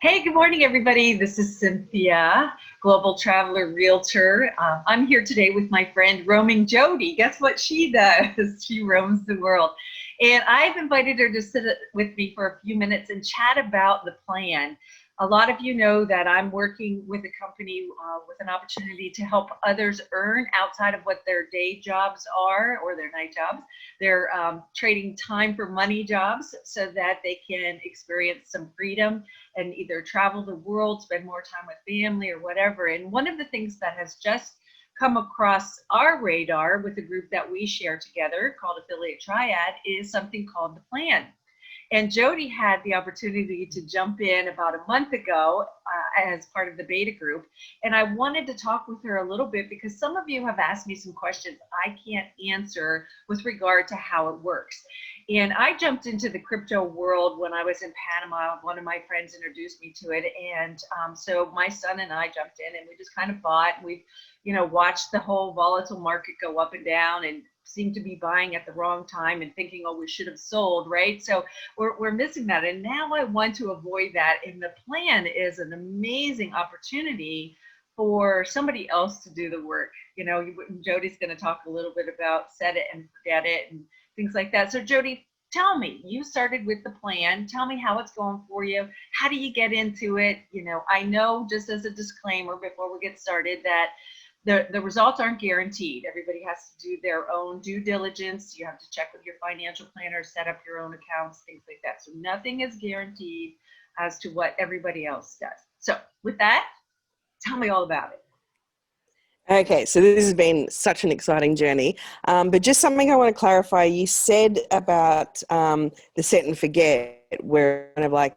Hey, good morning, everybody. This is Cynthia, Global Traveler Realtor. I'm here today with my friend Roaming Jodi. Guess what she does? She roams the world. And I've invited her to sit with me for a few minutes and chat about the plan. A lot of you know that I'm working with a company with an opportunity to help others earn outside of what their day jobs are or their night jobs. They're trading time for money jobs so that they can experience some freedom and either travel the world, spend more time with family or whatever. And one of the things that has just come across our radar with the group that we share together called Affiliate Triad is something called the Plan. And Jodi had the opportunity to jump in about a month ago as part of the beta group. And I wanted to talk with her a little bit because some of you have asked me some questions I can't answer with regard to how it works. And I jumped into the crypto world when I was in Panama. One of my friends introduced me to it. And so my son and I jumped in and we just kind of bought. We've, watched the whole volatile market go up and down and seemed to be buying at the wrong time and thinking, oh, we should have sold, right? So we're missing that. And now I want to avoid that. And the plan is an amazing opportunity for somebody else to do the work. Jodi's going to talk a little bit about set it and forget it and things like that. So Jodi, tell me, you started with the plan. Tell me how it's going for you. How do you get into it? I know, just as a disclaimer before we get started, that the results aren't guaranteed. Everybody has to do their own due diligence. You have to check with your financial planner, set up your own accounts, things like that. So nothing is guaranteed as to what everybody else does. So with that, tell me all about it. Okay, so this has been such an exciting journey, but just something I want to clarify. You said about the set and forget, where kind of like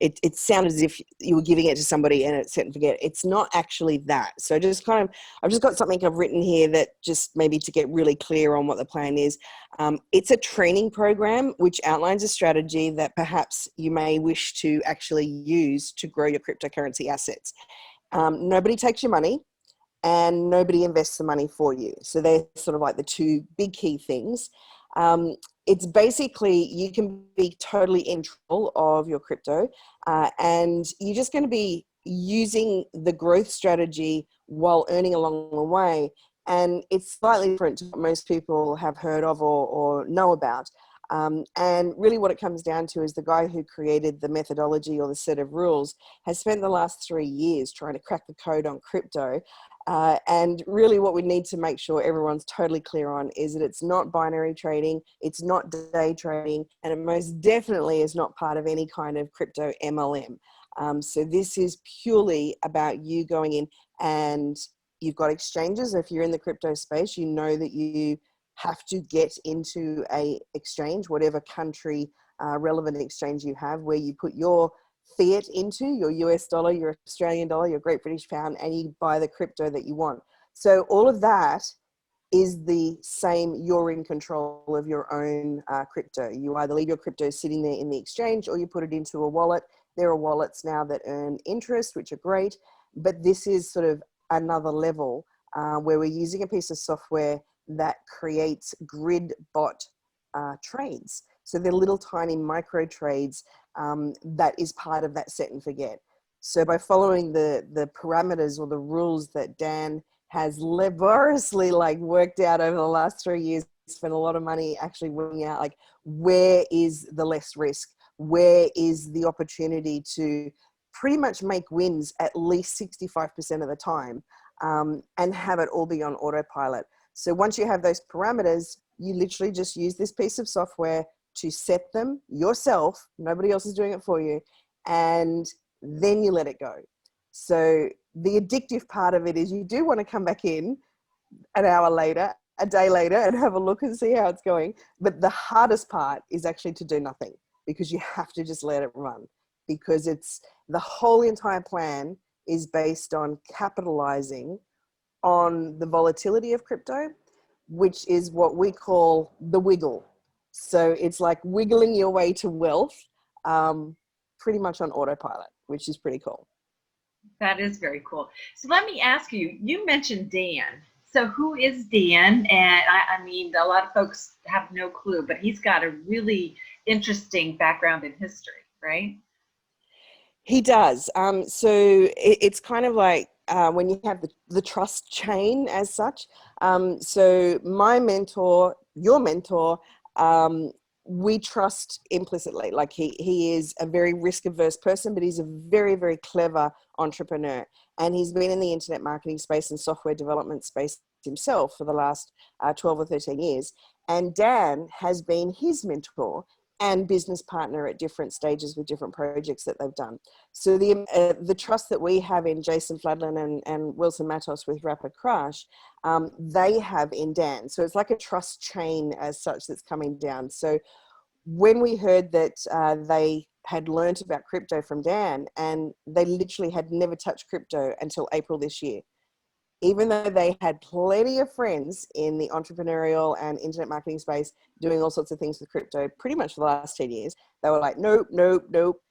it sounded as if you were giving it to somebody and it's set and forget. It's not actually that. So I've just got something I've written here that just maybe to get really clear on what the plan is. It's a training program which outlines a strategy that perhaps you may wish to actually use to grow your cryptocurrency assets. Nobody takes your money, and nobody invests the money for you. So they're sort of like the two big key things. It's basically, you can be totally in control of your crypto, and you're just going to be using the growth strategy while earning along the way. And it's slightly different to what most people have heard of or know about. And really what it comes down to is the guy who created the methodology or the set of rules has spent the last 3 years trying to crack the code on crypto. And really what we need to make sure everyone's totally clear on is that it's not binary trading, it's not day trading, and it most definitely is not part of any kind of crypto MLM. So this is purely about you going in, and you've got exchanges. If you're in the crypto space, you know that you have to get into a exchange, whatever country relevant exchange you have, where you put your fiat into, your US dollar, your Australian dollar, your Great British Pound, and you buy the crypto that you want. So all of that is the same. You're in control of your own crypto. You either leave your crypto sitting there in the exchange or you put it into a wallet. There are wallets now that earn interest, which are great, but this is sort of another level where we're using a piece of software that creates grid bot trades. So they're little tiny micro trades that is part of that set and forget. So by following the parameters or the rules that Dan has laboriously worked out over the last 3 years, spent a lot of money actually working out where is the less risk, where is the opportunity to pretty much make wins at least 65% of the time, and have it all be on autopilot. So once you have those parameters, you literally just use this piece of software to set them yourself. Nobody else is doing it for you. And then you let it go. So the addictive part of it is you do want to come back in an hour later, a day later, and have a look and see how it's going. But the hardest part is actually to do nothing, because you have to just let it run, because it's the whole entire plan is based on capitalizing on the volatility of crypto, which is what we call the wiggle. So it's like wiggling your way to wealth, pretty much on autopilot, which is pretty cool. That is very cool. So let me ask you, you mentioned Dan. So who is Dan? And I mean, a lot of folks have no clue, but he's got a really interesting background in history, right? He does. So it's kind of like when you have the trust chain as such. So my mentor, your mentor, um, we trust implicitly. Like he is a very risk averse person, but he's a very, very clever entrepreneur. And he's been in the internet marketing space and software development space himself for the last 12 or 13 years. And Dan has been his mentor and business partner at different stages with different projects that they've done. So the trust that we have in Jason Fladlin and Wilson Matos with Rapid Crush, they have in Dan. So it's like a trust chain as such that's coming down. So when we heard that they had learned about crypto from Dan, and they literally had never touched crypto until April this year, even though they had plenty of friends in the entrepreneurial and internet marketing space doing all sorts of things with crypto pretty much for the last 10 years, they were like, nope, nope, nope,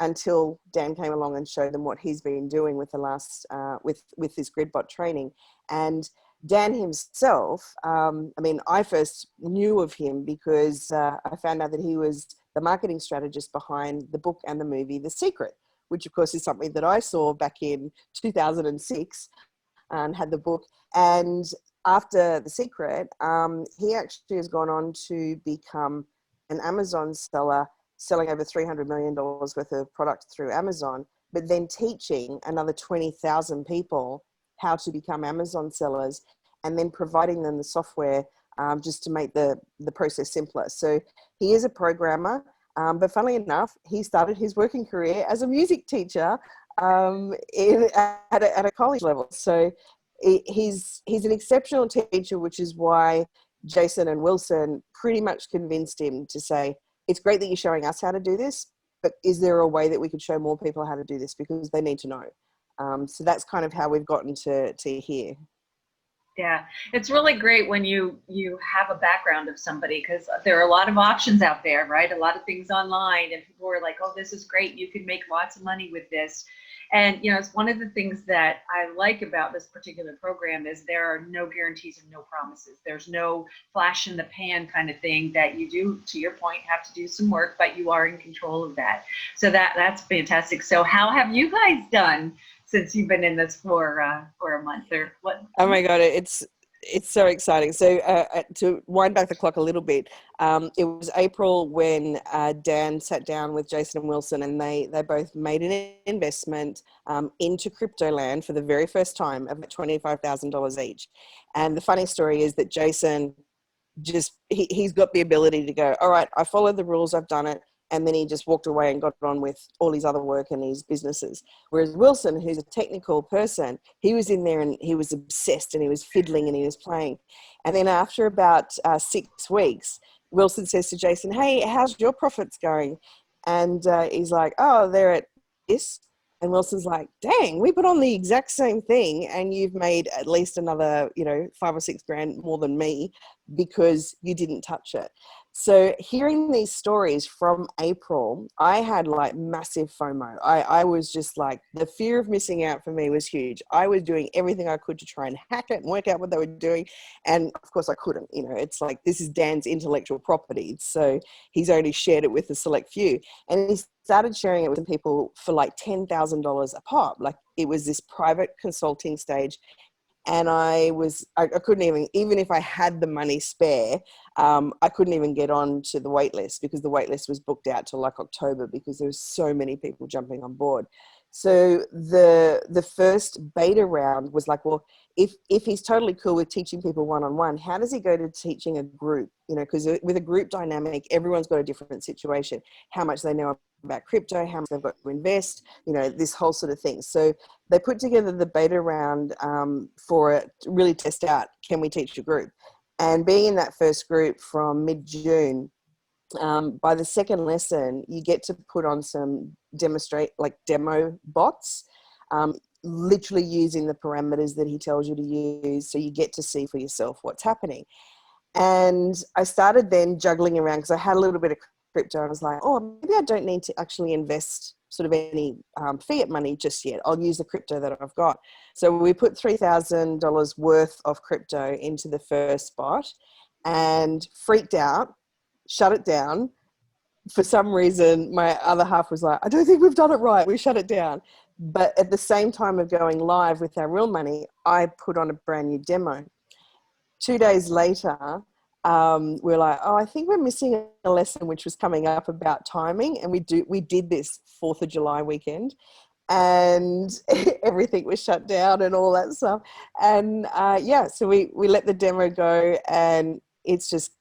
until Dan came along and showed them what he's been doing with the last, with this Gridbot training. And Dan himself, I mean, I first knew of him because I found out that he was the marketing strategist behind the book and the movie The Secret, which of course is something that I saw back in 2006 and had the book. And after The Secret, he actually has gone on to become an Amazon seller, selling over $300 million worth of product through Amazon, but then teaching another 20,000 people how to become Amazon sellers, and then providing them the software just to make the process simpler. So he is a programmer, but funnily enough, he started his working career as a music teacher at a college level. So he's an exceptional teacher, which is why Jason and Wilson pretty much convinced him to say, it's great that you're showing us how to do this, but is there a way that we could show more people how to do this, because they need to know. So that's kind of how we've gotten to here. Yeah, it's really great when you have a background of somebody, because there are a lot of options out there, right? A lot of things online, and people are like, oh, this is great. You can make lots of money with this. And, you know, it's one of the things that I like about this particular program is there are no guarantees and no promises. There's no flash in the pan kind of thing that you do, to your point, have to do some work, but you are in control of that. So that's fantastic. So how have you guys done since you've been in this for a month or what? Oh my God, it's so exciting. So to wind back the clock a little bit, it was April when Dan sat down with Jason and Wilson, and they both made an investment into crypto land for the very first time of $25,000 each. And the funny story is that Jason just he's got the ability to go, all right, I followed the rules, I've done it. And then he just walked away and got on with all his other work and his businesses. Whereas Wilson, who's a technical person, he was in there and he was obsessed and he was fiddling and he was playing. And then after about 6 weeks, Wilson says to Jason, hey, how's your profits going? And he's like, oh, they're at this. And Wilson's like, dang, we put on the exact same thing and you've made at least another, 5 or 6 grand more than me because you didn't touch it. So hearing these stories from April, I had like massive FOMO. I was just like, the fear of missing out for me was huge. I was doing everything I could to try and hack it and work out what they were doing. And of course I couldn't, it's like, this is Dan's intellectual property. So he's only shared it with a select few. And he started sharing it with people for like $10,000 a pop. Like it was this private consulting stage. And I couldn't even if I had the money spare, I couldn't even get on to the wait list because the wait list was booked out till like October because there was so many people jumping on board. So the first beta round was like, well, if he's totally cool with teaching people one-on-one, how does he go to teaching a group? Because with a group dynamic, everyone's got a different situation. How much they know about crypto, how much they've got to invest, this whole sort of thing. So they put together the beta round for it to really test out, can we teach a group? And being in that first group from mid-June, by the second lesson, you get to put on some demo bots, literally using the parameters that he tells you to use. So you get to see for yourself what's happening. And I started then juggling around because I had a little bit of crypto. I was like, oh, maybe I don't need to actually invest sort of any fiat money just yet. I'll use the crypto that I've got. So we put $3,000 worth of crypto into the first bot and freaked out, shut it down, for some reason, my other half was like, I don't think we've done it right. We shut it down. But at the same time of going live with our real money, I put on a brand new demo. 2 days later, we're like, oh, I think we're missing a lesson which was coming up about timing. And we did this 4th of July weekend, and everything was shut down and all that stuff. And so we let the demo go, and it's just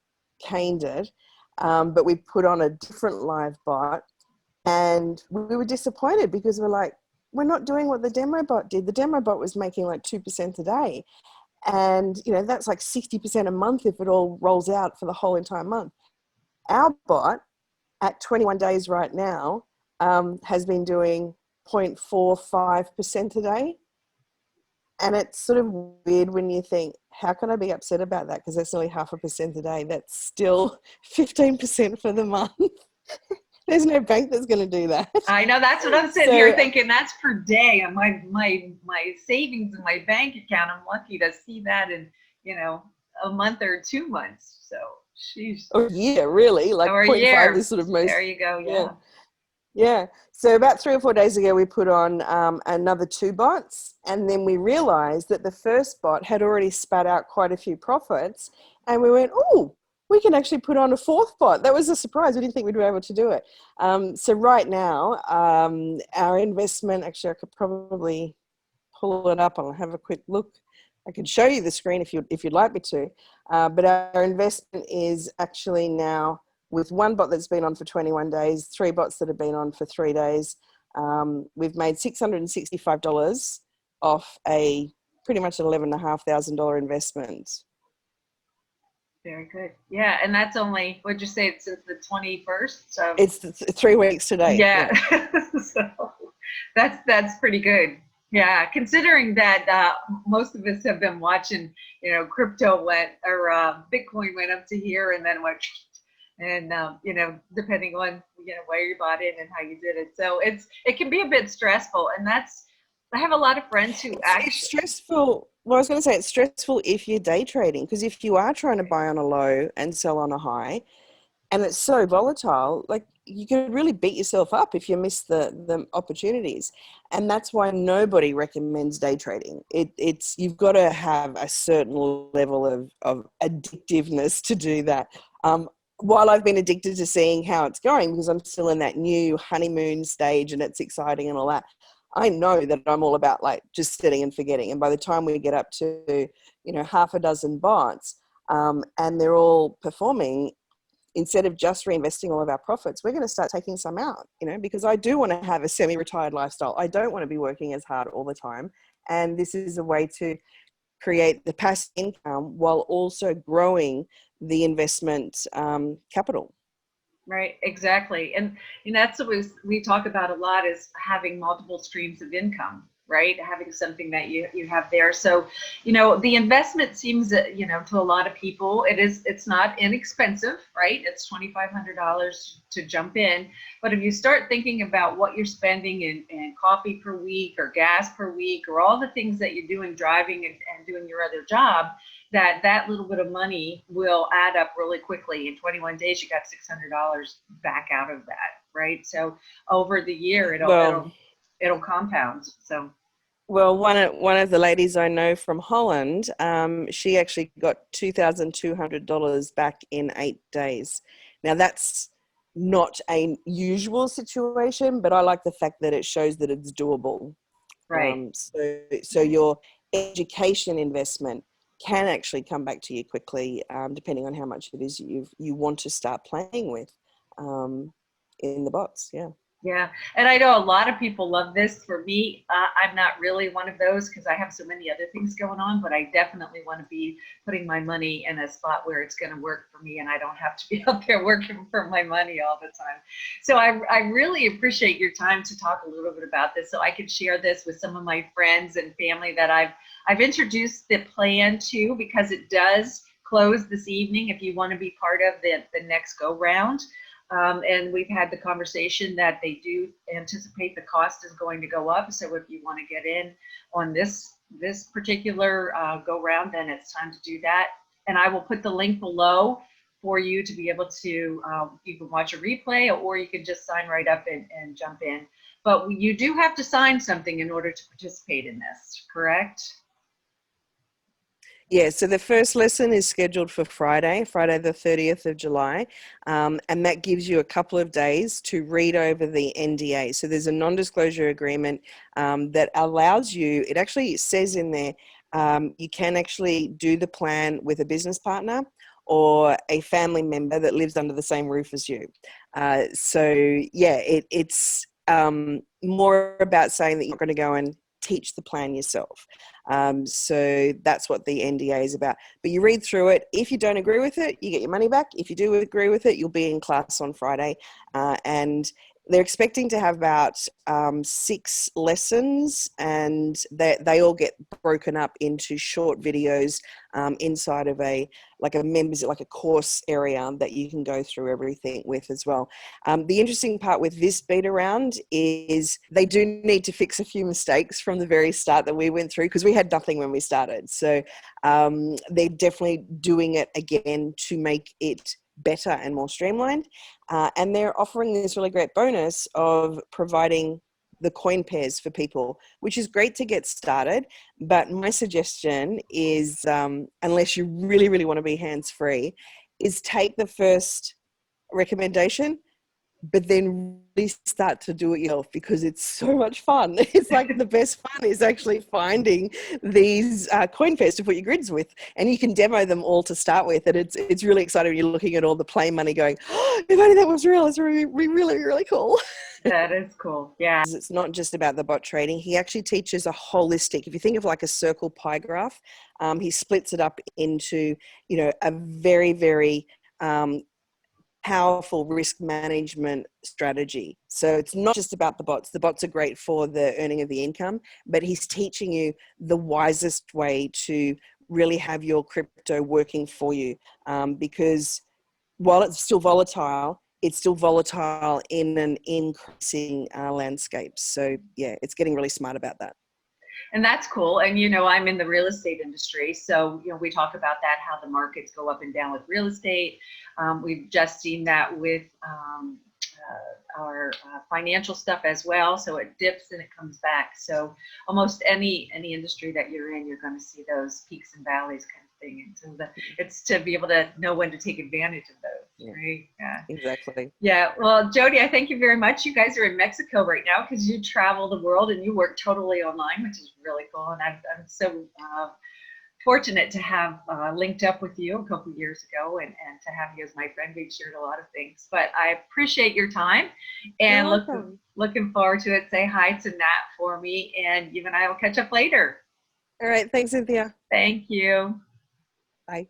caned it. But we put on a different live bot, and we were disappointed because we're like, we're not doing what the demo bot did. The demo bot was making like 2% a day. And, that's like 60% a month if it all rolls out for the whole entire month. Our bot at 21 days right now has been doing 0.45% a day. And it's sort of weird when you think, how can I be upset about that? Because that's only 0.5% a day. That's still 15% for the month. There's no bank that's going to do that. I know, that's what I'm sitting here thinking. That's per day, and my savings in my bank account. I'm lucky to see that in a month or 2 months. So she's a year, really, like 0.5 is sort of most. There you go. Yeah. So about 3 or 4 days ago, we put on another 2 bots, and then we realized that the first bot had already spat out quite a few profits, and we went, oh, we can actually put on a 4th bot. That was a surprise. We didn't think we'd be able to do it. So right now, our investment, actually, I could probably pull it up and I'll have a quick look. I can show you the screen if you'd like me to. But our investment is actually now, with 1 bot that's been on for 21 days, 3 bots that have been on for 3 days, we've made $665 off a pretty much an $11,500 investment. Very good. Yeah, and that's only, what'd you say, it's since the 21st? So it's 3 weeks today. Yeah. So that's pretty good. Yeah, considering that most of us have been watching, crypto went, or Bitcoin went up to here and then went, and depending on where you bought it and how you did it, so it can be a bit stressful. And I have a lot of friends who it's stressful. Well, I was going to say it's stressful if you're day trading, because if you are trying to buy on a low and sell on a high, and it's so volatile, like you could really beat yourself up if you miss the opportunities. And that's why nobody recommends day trading. It's you've got to have a certain level of addictiveness to do that. While I've been addicted to seeing how it's going, because I'm still in that new honeymoon stage and it's exciting and all that, I know that I'm all about like just sitting and forgetting. And by the time we get up to, half a dozen bots, and they're all performing, instead of just reinvesting all of our profits, we're going to start taking some out, because I do want to have a semi-retired lifestyle. I don't want to be working as hard all the time. And this is a way to create the passive income while also growing the investment capital. Right, exactly. And that's what we talk about a lot, is having multiple streams of income, right? Having something that you have there. So, the investment seems, to a lot of people, it's not inexpensive, right? It's $2,500 to jump in. But if you start thinking about what you're spending in coffee per week or gas per week, or all the things that you're doing, driving and doing your other job, that little bit of money will add up really quickly. In 21 days, you got $600 back out of that, right? So over the year, it'll compound. So, well, one of the ladies I know from Holland, she actually got $2,200 back in 8 days. Now that's not a usual situation, but I like the fact that it shows that it's doable. Right. So your education investment can actually come back to you quickly, depending on how much it is you want to start playing with in the bots. Yeah, and I know a lot of people love this. For me, I'm not really one of those, because I have so many other things going on, but I definitely want to be putting my money in a spot where it's going to work for me and I don't have to be out there working for my money all the time. So I really appreciate your time to talk a little bit about this, so I can share this with some of my friends and family that I've introduced the plan to, because it does close this evening if you want to be part of the next go round. And we've had the conversation that they do anticipate the cost is going to go up. So if you want to get in on this particular go round, then it's time to do that. And I will put the link below for you to be able to, you can watch a replay or you can just sign right up and jump in. But you do have to sign something in order to participate in this, correct? Yeah, so the first lesson is scheduled for Friday the 30th of July, and that gives you a couple of days to read over the NDA. So there's a non-disclosure agreement that allows you, it actually says in there, you can actually do the plan with a business partner or a family member that lives under the same roof as you. So yeah, it's more about saying that you're going to go and teach the plan yourself. So that's what the NDA is about. But you read through it. If you don't agree with it, you get your money back. If you do agree with it, you'll be in class on Friday. And they're expecting to have about 6 lessons, and they all get broken up into short videos inside of a members, like a course area that you can go through everything with as well. The interesting part with this beta round is they do need to fix a few mistakes from the very start that we went through, because we had nothing when we started. So they're definitely doing it again to make it better and more streamlined. And they're offering this really great bonus of providing the coin pairs for people, which is great to get started. But my suggestion is, unless you really, really want to be hands-free, is take the first recommendation, but then really start to do it yourself, because it's so much fun. It's like the best fun is actually finding these coin pairs to put your grids with, and you can demo them all to start with. And it's really exciting when you're looking at all the play money going, oh, if only that was real. It's really, really, really cool. That is cool. Yeah. It's not just about the bot trading. He actually teaches a holistic, if you think of like a circle pie graph, he splits it up into, a very, very powerful risk management strategy. So it's not just about the bots. The bots are great for the earning of the income, but he's teaching you the wisest way to really have your crypto working for you, because while it's still volatile in an increasing landscape. So yeah, it's getting really smart about that. And that's cool. And, I'm in the real estate industry. So, we talk about that, how the markets go up and down with real estate. We've just seen that with our financial stuff as well. So it dips and it comes back. So almost any industry that you're in, you're going to see those peaks and valleys kind of thing. And so it's to be able to know when to take advantage of those. Yeah. Right? Yeah. Exactly. Yeah. Well, Jodi, I thank you very much. You guys are in Mexico right now because you travel the world and you work totally online, which is really cool. And I'm so fortunate to have linked up with you a couple of years ago and to have you as my friend. We've shared a lot of things, but I appreciate your time and looking forward to it. Say hi to Nat for me, and you and I will catch up later. All right. Thanks, Cynthia. Thank you. Bye.